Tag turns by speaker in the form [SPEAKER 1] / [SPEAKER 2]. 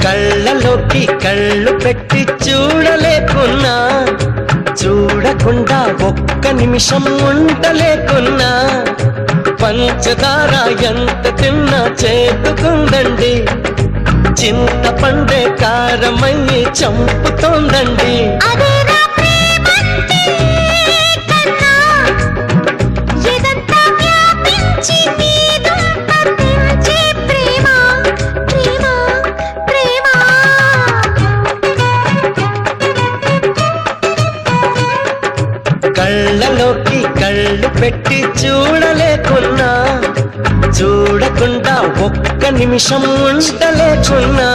[SPEAKER 1] కళ్ళలోకి కళ్ళు పెట్టి చూడలేకున్నా, చూడకుండా ఒక్క నిమిషం ఉండలేకున్నా, పంచదార ఎంత తిన్నా చేతుకుందండి, చింతపండే కారమయ్యి చంపుతోందండి. కళ్ళలోకి కళ్ళు పెట్టి చూడలేకున్నా, చూడకుండా ఒక్క నిమిషం ఉండలేకున్నా.